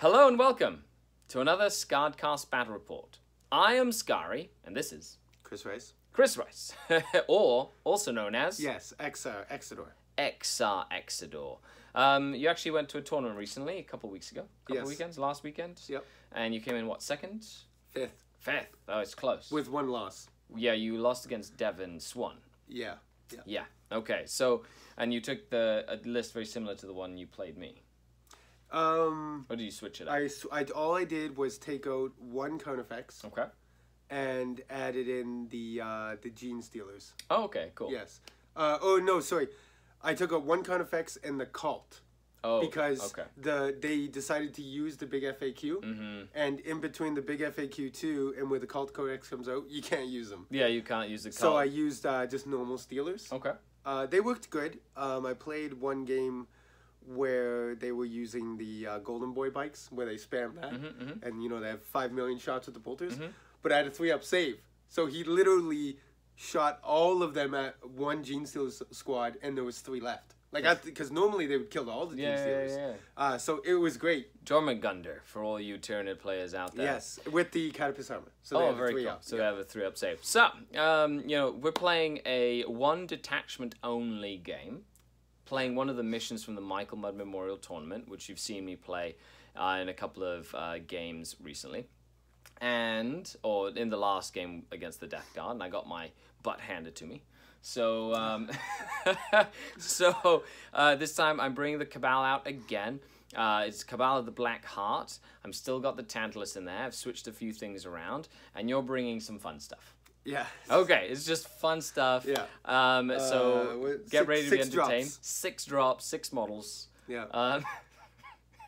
Hello and welcome to another SkaredCast battle report. I am Skari, and this is Chris Rice. Chris Rice, or also known as Yes, Exador. Exador. You actually went to a tournament recently, a couple weeks ago, weekends, last weekend. Yep. And you came in what, second? Fifth. Fifth. Oh, it's close. With one loss. Yeah, you lost against Devin Swan. Yeah. Yeah. Okay. So, and you took a list very similar to the one you played me. Or did you switch it up? All I did was take out one Carnifex. Okay. And added in the Gene Stealers. Oh, okay, cool. Yes. Oh no, sorry. I took out one Carnifex and the Cult. Oh, because okay. they decided to use the big FAQ, and in between the big FAQ 2 and where the Cult Codex comes out, you can't use them. Yeah, you can't use the Cult. So I used just normal Stealers. Okay. They worked good. I played one game where they were using the Golden Boy bikes, where they spam that, and you know they have 5 million shots with the bolters. But I had a 3-up save, so he literally shot all of them at one Gene Stealer squad, and there was 3 left. Like, because normally they would kill all the Gene Stealers. Yeah. So it was great. Dormant Gunder for all you Tyranid players out there. Yes, with the Catapult armor. So they have very 3 cool. up. So they have a 3-up save. So, you know, we're playing a one detachment only game. Playing one of the missions from the Michael Mudd Memorial Tournament, which you've seen me play in a couple of games recently. Or in the last game against the Death Guard, and I got my butt handed to me. So, this time I'm bringing the Cabal out again. It's Cabal of the Black Heart. I'm still got the Tantalus in there. I've switched a few things around, and you're bringing some fun stuff. Yeah. Okay, it's just fun stuff. Yeah. So get ready to be entertained. Drops. 6 drops, 6 models. Yeah.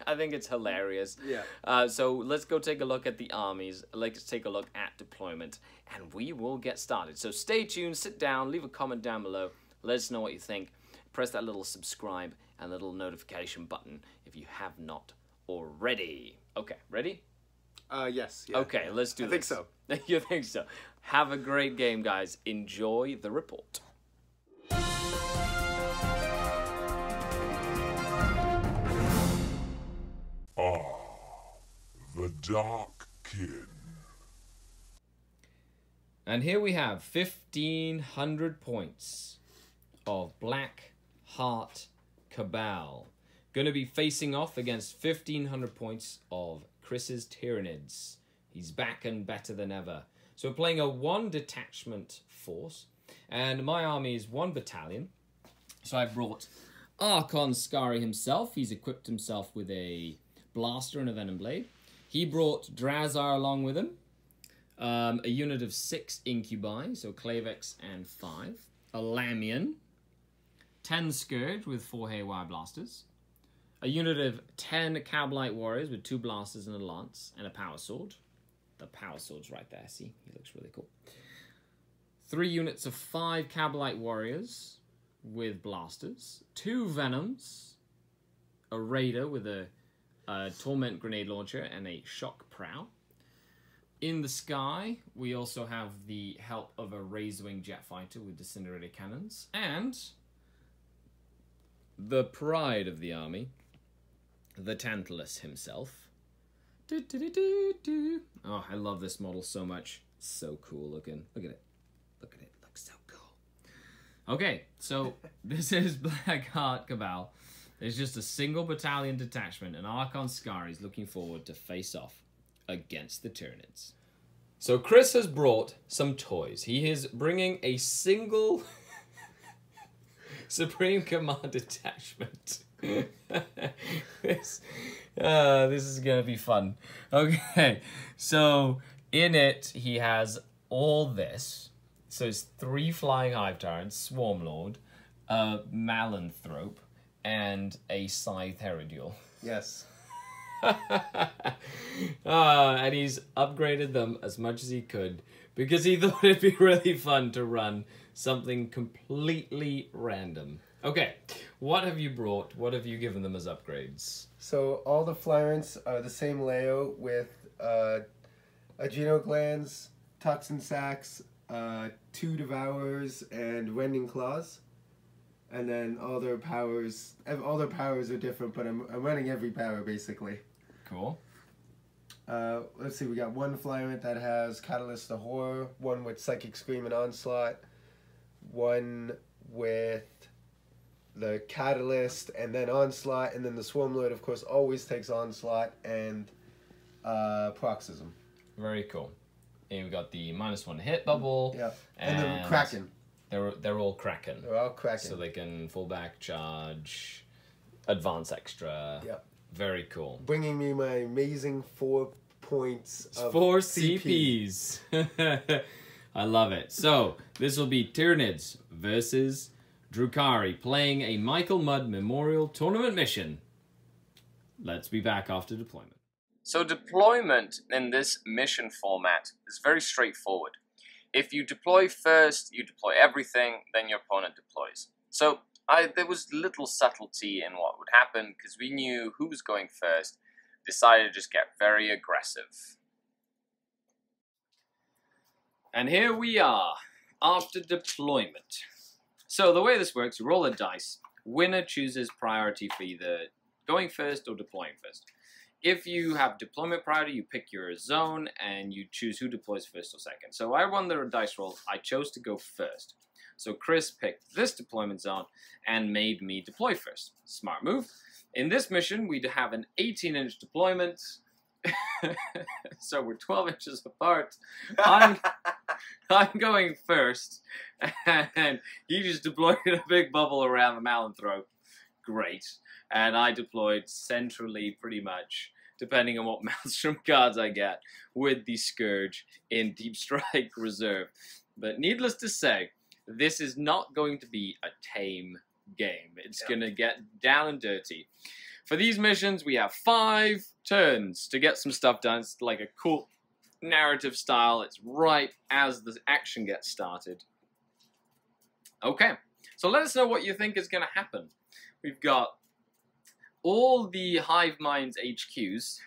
I think it's hilarious. Yeah. So let's go take a look at the armies. Let's take a look at deployment, and we will get started. So stay tuned, sit down, leave a comment down below. Let us know what you think. Press that little subscribe and little notification button if you have not already. Okay, ready? Yes. Yeah. Okay, let's do this. I think so. You think so? Have a great game, guys. Enjoy the report. The Dark Kin. And here we have 1,500 points of Black Heart Cabal. Going to be facing off against 1,500 points of Chris's Tyranids. He's back and better than ever. So we're playing a 1 detachment force. And my army is 1 battalion. So I brought Archon Skari himself. He's equipped himself with a blaster and a venom blade. He brought Drazar along with him. A unit of 6 incubi, so Clavex and 5. A Lamian. 10 Scourge with 4 Haywire blasters. A unit of 10 Cabalite warriors with 2 blasters and a lance and a power sword. The power sword's right there, see? He looks really cool. 3 units of 5 Cabalite warriors with blasters. 2 Venoms. A Raider with a Torment grenade launcher and a shock prow. In the sky, we also have the help of a Razorwing jet fighter with disintegrator cannons. And the pride of the army, the Tantalus himself. Oh, I love this model so much. So cool looking. Look at it. Look at it. Looks so cool. Okay, so this is Black Heart Cabal. There's just a single battalion detachment, and Archon Skari is looking forward to face off against the Tyranids. So Chris has brought some toys. He is bringing a single Supreme Command detachment. This is going to be fun. Okay, so in it, he has all this. So it's 3 Flying Hive Tyrants, Swarm Lord, Malanthrope, and a Scythe Herodule. Yes. And he's upgraded them as much as he could because he thought it'd be really fun to run something completely random. Okay, what have you brought? What have you given them as upgrades? So all the Flyrants are the same layout with Adrenal Glands, Toxin Sacs, 2 Devourers, and Rending Claws. And then all their powers are different, but I'm running every power basically. Cool. Let's see, we got one flyment that has Catalyst the Horror, one with Psychic Scream and Onslaught, one with the Catalyst and then Onslaught, and then the Swarmlord, of course, always takes Onslaught and Paroxysm. Very cool. And we got the -1 hit bubble. Yeah, and the Kraken. They're all Kraken. They're all Kraken. So they can fall back, charge, advance extra. Yep. Very cool. Bringing me my amazing 4 points of 4 CP. CPs. I love it. So, this will be Tyranids versus Drukhari playing a Michael Mudd Memorial Tournament mission. Let's be back after deployment. So, deployment in this mission format is very straightforward. If you deploy first, you deploy everything, then your opponent deploys. So, there was little subtlety in what would happen because we knew who was going first, decided to just get very aggressive. And here we are, after deployment. So the way this works, you roll a dice, winner chooses priority for either going first or deploying first. If you have deployment priority, you pick your zone and you choose who deploys first or second. So I won the dice roll, I chose to go first. So Chris picked this deployment zone and made me deploy first. Smart move. In this mission, we'd have an 18-inch deployment. So we're 12 inches apart. I'm going first. And he just deployed a big bubble around the Malinthrope. Great. And I deployed centrally pretty much, depending on what Maelstrom cards I get, with the Scourge in Deep Strike Reserve. But needless to say, this is not going to be a tame game. It's going to get down and dirty. For these missions, we have 5 turns to get some stuff done. It's like a cool narrative style. It's right as the action gets started. Okay, so let us know what you think is going to happen. We've got all the Hive Minds HQs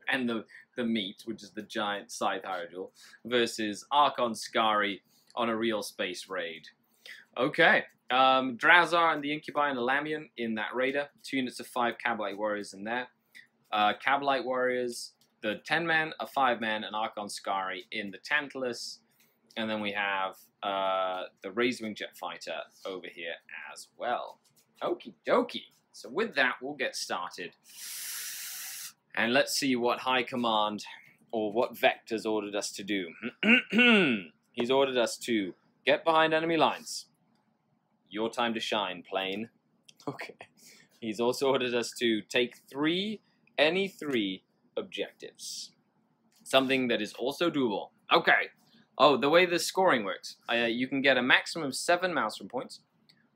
and the meat, which is the giant Scythe Hierodule, versus Archon Skari on a real space raid. Okay, Drazar and the Incubi and the Lamian in that raider. 2 units of 5 Cabalite Warriors in there. Cabalite Warriors, the 10-man, a 5-man, and Archon Skari in the Tantalus. And then we have the Razorwing Jet Fighter over here as well. Okie dokie. So with that, we'll get started. And let's see what High Command, or what Vector's ordered us to do. He's ordered us to get behind enemy lines. Your time to shine, plane. Okay. He's also ordered us to take any three objectives. Something that is also doable. Okay. Oh, the way the scoring works. You can get a maximum of 7 Maelstrom points.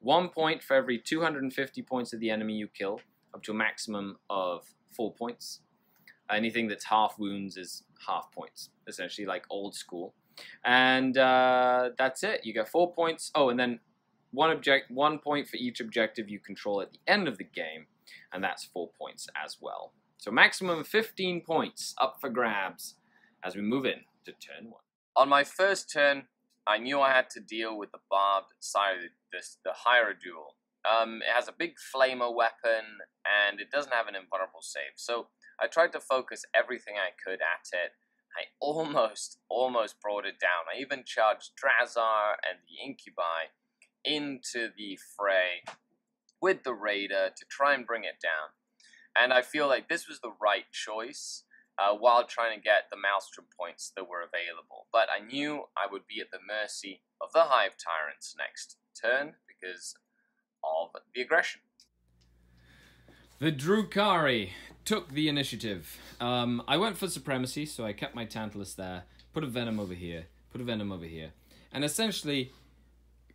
1 point for every 250 points of the enemy you kill, up to a maximum of 4 points. Anything that's half wounds is half points, essentially like old school. And that's it. You get 4 points. Oh, and then 1 point for each objective you control at the end of the game, and that's 4 points as well. So maximum 15 points up for grabs as we move in to turn 1. On my first turn, I knew I had to deal with the barbed side of the Hierodule. It has a big flamer weapon, and it doesn't have an invulnerable save. So I tried to focus everything I could at it. I almost brought it down. I even charged Drazar and the Incubi into the fray with the Raider to try and bring it down. And I feel like this was the right choice while trying to get the Maelstrom points that were available. But I knew I would be at the mercy of the Hive Tyrants next turn because of the aggression. The Drukhari took the initiative. I went for supremacy, so I kept my Tantalus there, put a Venom over here, put a Venom over here. And essentially,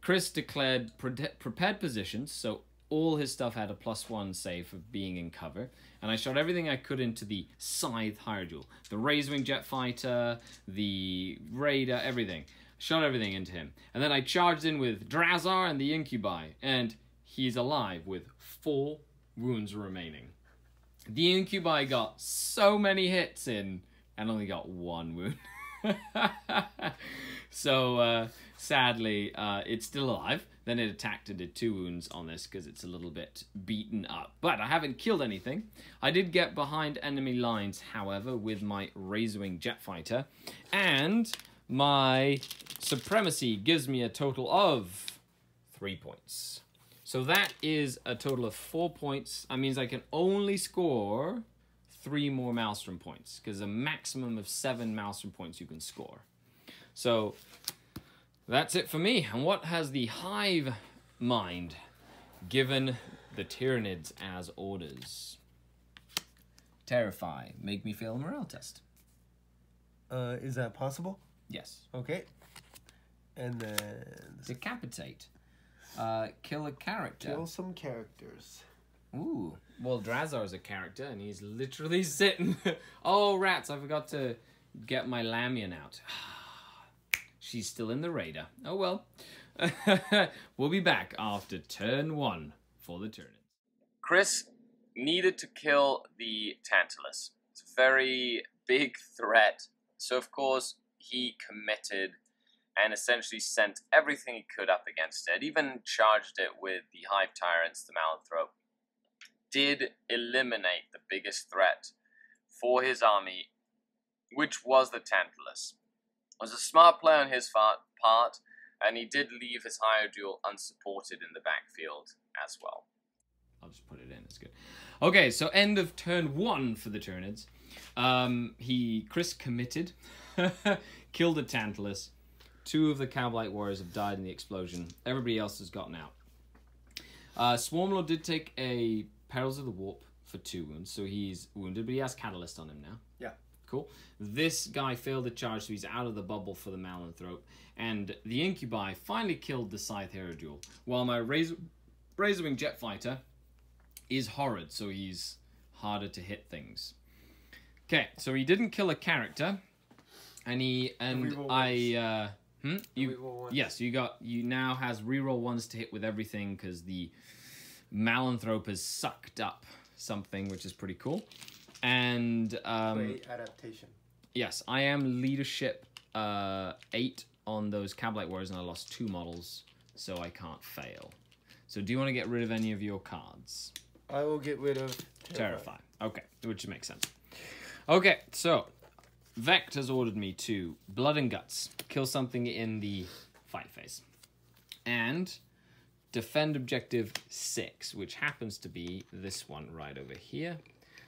Chris declared prepared positions, so all his stuff had a +1 save for being in cover. And I shot everything I could into the Scythe Hierodule. The Razorwing Jet Fighter, the Raider, everything. Shot everything into him. And then I charged in with Drazar and the Incubi, and he's alive with 4 wounds remaining. The Incubi got so many hits in and only got 1 wound. So, sadly, it's still alive. Then it attacked and did 2 wounds on this because it's a little bit beaten up. But I haven't killed anything. I did get behind enemy lines, however, with my Razorwing jet fighter. And my supremacy gives me a total of 3 points. So that is a total of 4 points. That means I can only score 3 more Maelstrom points, because a maximum of 7 Maelstrom points you can score. So that's it for me. And what has the hive mind given the Tyranids as orders? Terrify. Make me fail a morale test. Is that possible? Yes. Okay. And then... Decapitate. Kill a character. Kill some characters. Ooh. Well, Drazar's a character, and he's literally sitting... Oh, rats, I forgot to get my Lamian out. She's still in the radar. Oh, well. We'll be back after turn 1 for the Tyranids. Chris needed to kill the Tantalus. It's a very big threat. So, of course, he committed and essentially sent everything he could up against it. Even charged it with the Hive Tyrants, the Malanthrope. Did eliminate the biggest threat for his army, which was the Tantalus. It was a smart play on his part, and he did leave his Hydrodual unsupported in the backfield as well. I'll just put it in, it's good. Okay, so end of turn 1 for the Tyranids. Chris committed, killed a Tantalus. 2 of the Cowblight Warriors have died in the explosion. Everybody else has gotten out. Swarmlord did take a Perils of the Warp for 2 wounds, so he's wounded, but he has Catalyst on him now. Yeah. Cool. This guy failed the charge, so he's out of the bubble for the Malanthrope. And the Incubi finally killed the Scythe Heradual, while my Razorwing jet fighter is horrid, so he's harder to hit things. Okay, so he didn't kill a character, and you now has reroll 1s to hit with everything because the Malanthrope has sucked up something, which is pretty cool. And great adaptation. Yes, I am leadership 8 on those Cowblight Warriors, and I lost 2 models, so I can't fail. So do you want to get rid of any of your cards? I will get rid of Terrify. Okay, which makes sense. Okay, so Vect has ordered me to Blood and Guts, kill something in the fight phase, and defend objective 6, which happens to be this one right over here.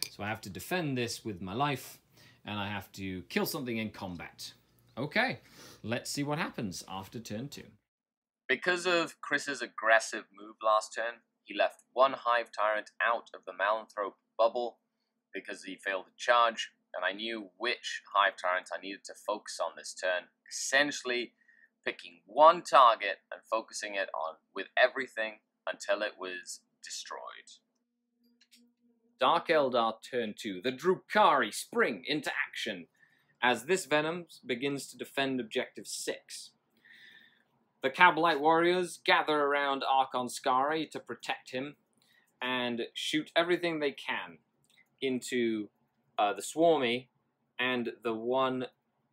So I have to defend this with my life, and I have to kill something in combat. Okay, let's see what happens after turn 2. Because of Chris's aggressive move last turn, he left 1 Hive Tyrant out of the Malanthrope bubble because he failed to charge, and I knew which Hive Tyrant I needed to focus on this turn. Essentially, picking 1 target and focusing it on with everything until it was destroyed. Dark Eldar turn 2. The Drukhari spring into action as this Venom begins to defend objective 6. The Cowblight Warriors gather around Archon Skari to protect him and shoot everything they can into the Swarmy and the 1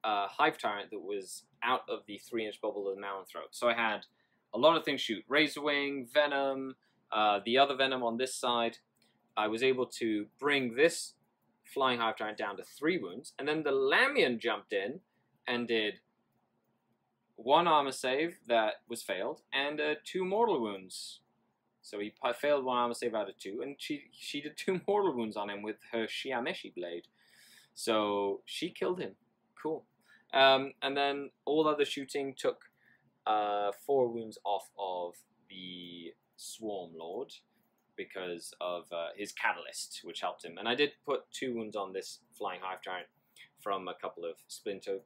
Hive Tyrant that was out of the 3-inch bubble of the Malanthrope. So I had a lot of things shoot. Razorwing, Venom, the other Venom on this side. I was able to bring this Flying Hive Tyrant down to 3 wounds, and then the Lamian jumped in and did 1 armor save that was failed, and 2 mortal wounds. So he failed 1 armor save out of 2, and she did 2 mortal wounds on him with her Shiameshi blade. So she killed him. Cool. And then all other shooting took 4 wounds off of the Swarm Lord because of his Catalyst, which helped him. And I did put 2 wounds on this Flying Hive Tyrant from a couple of Splinter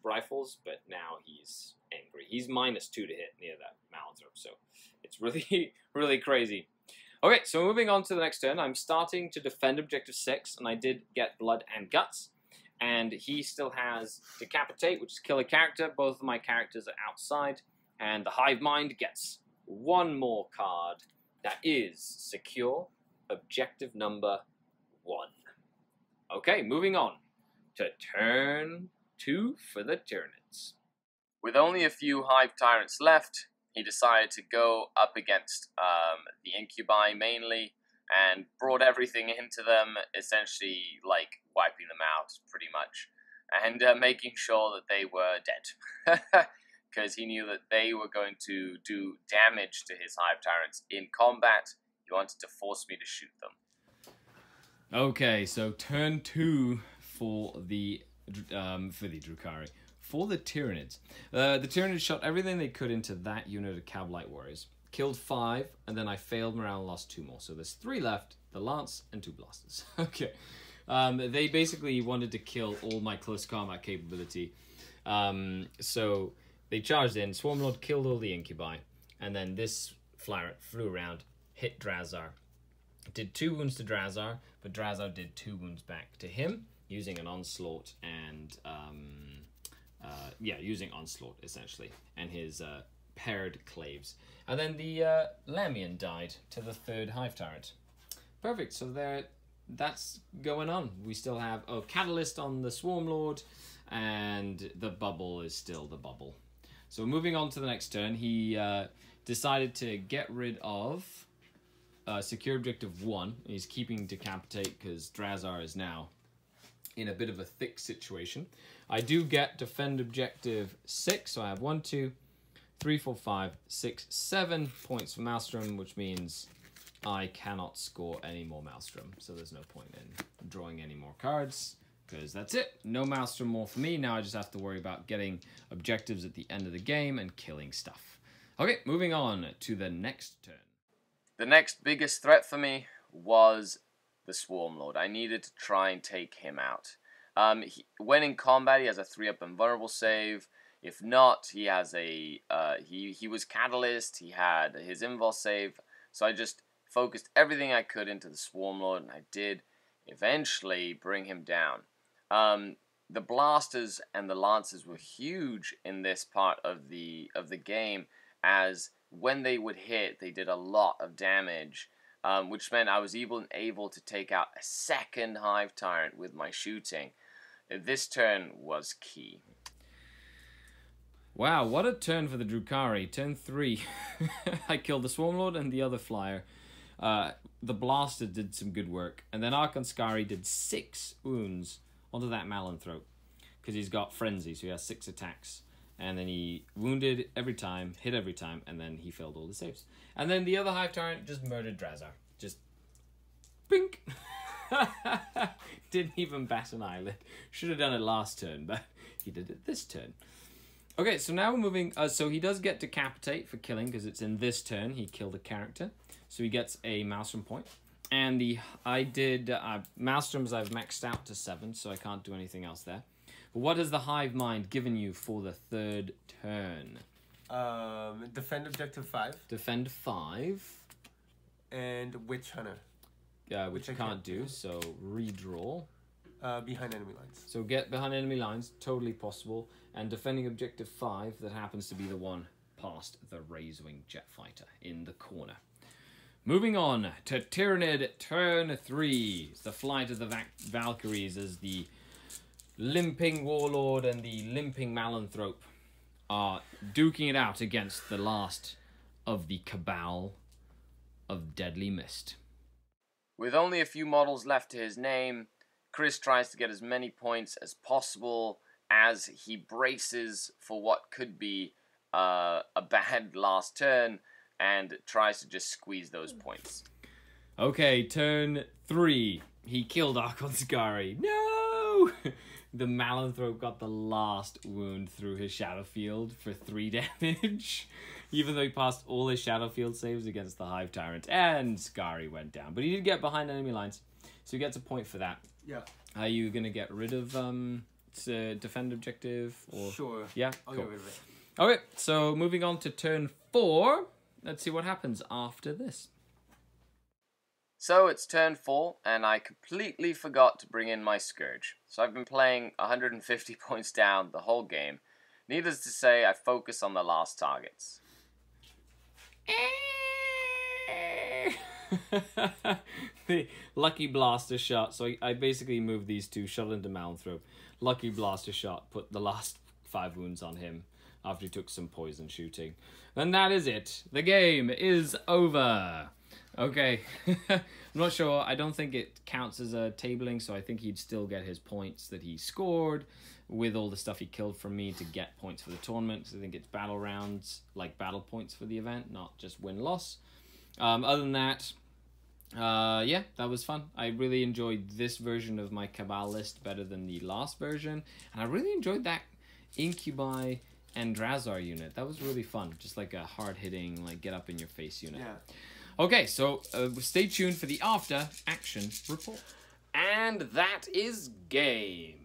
rifles, but now he's angry. He's -2 to hit near that Malanthrope, so it's really, really crazy. Okay, so moving on to the next turn, I'm starting to defend objective 6, and I did get Blood and Guts, and he still has Decapitate, which is kill a character. Both of my characters are outside, and the Hive Mind gets 1 more card. That is secure objective number 1. Okay, moving on to turn 2 for the Tyranids. With only a few Hive Tyrants left, he decided to go up against the Incubi mainly, and brought everything into them, essentially like wiping them out pretty much, and making sure that they were dead. Because he knew that they were going to do damage to his Hive Tyrants in combat. He wanted to force me to shoot them. Okay, so turn 2 for the Drukhari. For the Tyranids. The Tyranids shot everything they could into that unit of Cav Light Warriors. Killed 5, and then I failed morale and lost 2 more. So there's 3 left, the Lance and 2 Blasters. Okay. They basically wanted to kill all my close combat capability. So they charged in, Swarmlord killed all the Incubi, and then this Flyer flew around, hit Drazar. Did 2 wounds to Drazar, but Drazar did 2 wounds back to him, using an Onslaught and... using Onslaught, essentially, and his paired claves. And then the Lamian died to the 3rd Hive Tyrant. Perfect, so that's going on. We still have a Catalyst on the Swarmlord, and the bubble is still the bubble. So moving on to the next turn, he decided to get rid of Secure Objective 1. He's keeping Decapitate because Drazar is now in a bit of a thick situation. I do get Defend Objective 6, so I have 1, 2, 3, 4, 5, 6, 7 points for Maelstrom, which means I cannot score any more Maelstrom, so there's no point in drawing any more cards, because that's it. No Maelstrom more for me. Now I just have to worry about getting objectives at the end of the game and killing stuff. Okay, moving on to the next turn. The next biggest threat for me was the Swarmlord. I needed to try and take him out. When in combat, he has a 3-up invulnerable save. If not, he has a he was Catalyst. He had his invul save. So I just focused everything I could into the Swarmlord, and I did eventually bring him down. The Blasters and the Lancers were huge in this part of the game, as when they would hit, they did a lot of damage. Which meant I was able to take out a 2nd Hive Tyrant with my shooting. This turn was key. Wow, what a turn for the Drukhari. Turn 3. I killed the Swarmlord and the other Flyer. The Blaster did some good work. And then Archon Skari did 6 wounds onto that Malanthrope, because he's got Frenzy, so he has 6 attacks. And then he wounded every time, hit every time, and then he failed all the saves. And then the other Hive Tyrant just murdered Drazar. Just... bink! Didn't even bat an eyelid. Should have done it last turn, but he did it this turn. Okay, so now we're moving... so he does get Decapitate for killing, because it's in this turn. He killed a character. So he gets a Maelstrom point. And I did... Maelstroms I've maxed out to 7, so I can't do anything else there. But what has the Hive Mind given you for the 3rd turn? Defend Objective 5. Defend 5. And Witch Hunter. Which I can't do, so redraw. Behind enemy lines. So get behind enemy lines, totally possible. And defending Objective 5, that happens to be the one past the Razorwing Jet Fighter in the corner. Moving on to Tyranid, turn 3. It's the flight of the Valkyries as the Limping Warlord and the Limping Malanthrope are duking it out against the last of the Cabal of Deadly Mist. With only a few models left to his name, Chris tries to get as many points as possible as he braces for what could be a bad last turn and tries to just squeeze those points. Okay, turn 3. He killed Archon Skari. No! The Malanthrope got the last wound through his Shadow Field for 3 damage. Even though he passed all his Shadow Field saves against the Hive Tyrant. And Skari went down. But he did get behind enemy lines. So he gets a point for that. Yeah. Are you going to get rid of defend objective? Or... Sure. Yeah? I'll cool. get rid of it. Okay, so moving on to turn 4. Let's see what happens after this. So it's turn 4, and I completely forgot to bring in my Scourge. So I've been playing 150 points down the whole game. Needless to say, I focus on the last targets. The lucky blaster shot. So I basically moved these two, shot into Malmthrope. Lucky blaster shot, put the last 5 wounds on him after he took some poison shooting. And that is it. The game is over. Okay. I'm not sure. I don't think it counts as a tabling, so I think he'd still get his points that he scored with all the stuff he killed from me to get points for the tournament. So I think it's battle rounds, like battle points for the event, not just win-loss. Other than that, yeah, that was fun. I really enjoyed this version of my Cabal list better than the last version. And I really enjoyed that Incubi and Drazar unit. That was really fun. Just like a hard-hitting, like get-up-in-your-face unit. Yeah. Okay, so stay tuned for the after-action report. And that is game.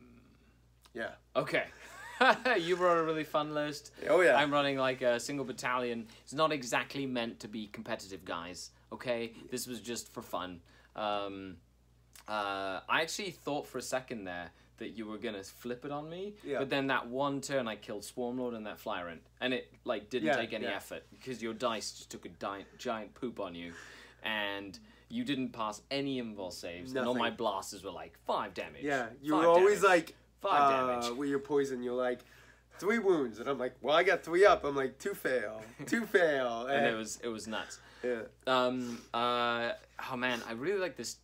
Yeah. Okay. You wrote a really fun list. Oh, yeah. I'm running like a single battalion. It's not exactly meant to be competitive, guys. Okay? This was just for fun. I actually thought for a second there that you were gonna flip it on me, but then that one turn I killed Swarmlord and that Flyrant, and it like didn't take any effort because your dice just took a giant poop on you, and you didn't pass any invul saves, and all my blasters were like 5 damage. Yeah, you were always like 5 damage. with your poison. You're like 3 wounds, and I'm like, well, I got 3 up. I'm like 2 fail, 2 fail, and it was nuts. Yeah. Oh man, I really like this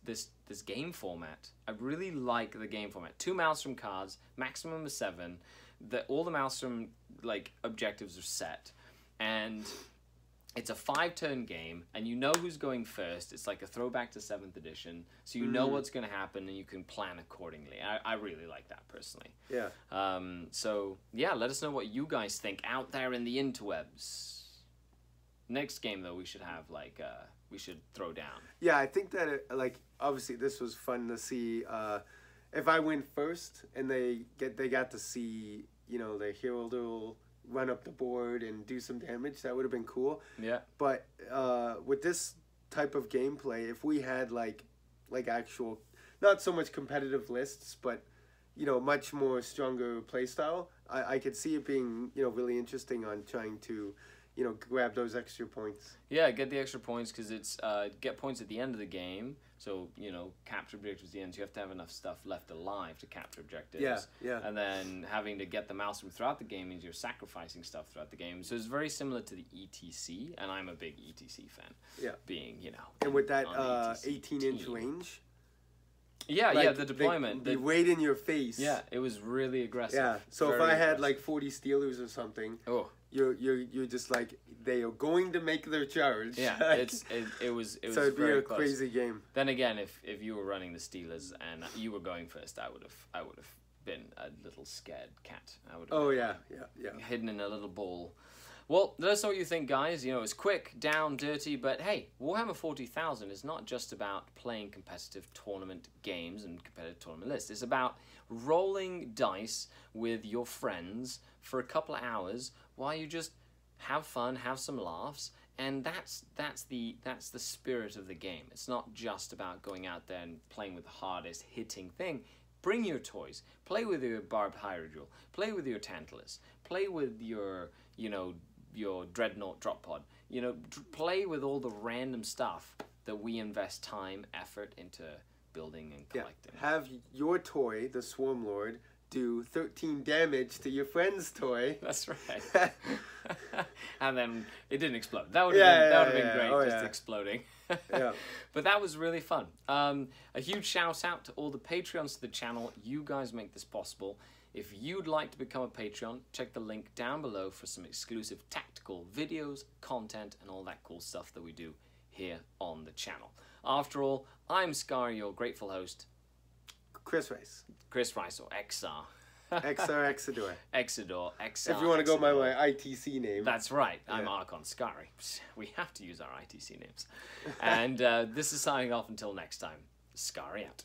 game format. I really like the game format. 2 Maelstrom cards, maximum of 7. All the Maelstrom like objectives are set, and it's a 5-turn game, and you know who's going first. It's like a throwback to 7th edition, so you know what's going to happen, and you can plan accordingly. I really like that personally. Yeah. So yeah, let us know what you guys think out there in the interwebs. Next game though, we should have like we should throw down. Yeah, I think that like obviously this was fun to see. If I win first and they got to see, you know, the hero will run up the board and do some damage, that would have been cool. Yeah. But with this type of gameplay, if we had like actual, not so much competitive lists, but you know, much more stronger play style, I could see it being, you know, really interesting on trying to, you know, grab those extra points. Yeah, get the extra points because it's get points at the end of the game. So, you know, capture objectives at the end. So you have to have enough stuff left alive to capture objectives. Yeah, yeah. And then having to get the Maelstrom throughout the game means you're sacrificing stuff throughout the game. So it's very similar to the ETC, and I'm a big ETC fan. Yeah. Being, you know. And with that 18-inch range. Yeah, like, yeah, the deployment. Be right in your face. Yeah, it was really aggressive. Yeah. So very if I had aggressive. like 40 Steelers or something, you're just like, they are going to make their charge. Yeah, like, it was so it'd be very a close. crazy game. Then again, if you were running the Steelers and you were going first, I would have been a little scared cat. I would have hidden in a little ball. Well, let us know what you think, guys. You know, it's quick, down, dirty, but hey, Warhammer 40,000 is not just about playing competitive tournament games and competitive tournament lists. It's about rolling dice with your friends for a couple of hours while you just have fun, have some laughs, and that's the spirit of the game. It's not just about going out there and playing with the hardest hitting thing. Bring your toys. Play with your barbed hydrogel. Play with your Tantalus. Play with your, you know, your Dreadnought drop pod. You know, play with all the random stuff that we invest time, effort into building and collecting. Yeah. Have your toy, the Swarmlord, do 13 damage to your friend's toy. That's right. And then it didn't explode. That would have been great, just exploding. Yeah. But that was really fun. A huge shout out to all the Patreons to the channel. You guys make this possible. If you'd like to become a Patreon, check the link down below for some exclusive tactical videos, content, and all that cool stuff that we do here on the channel. After all, I'm Skari, your grateful host. Chris Rice. Chris Rice, or XR. XR Exador. Exador. XR. If you want to go by my ITC name. That's right. I'm Archon Skari. We have to use our ITC names. And this is signing off until next time. Skari out.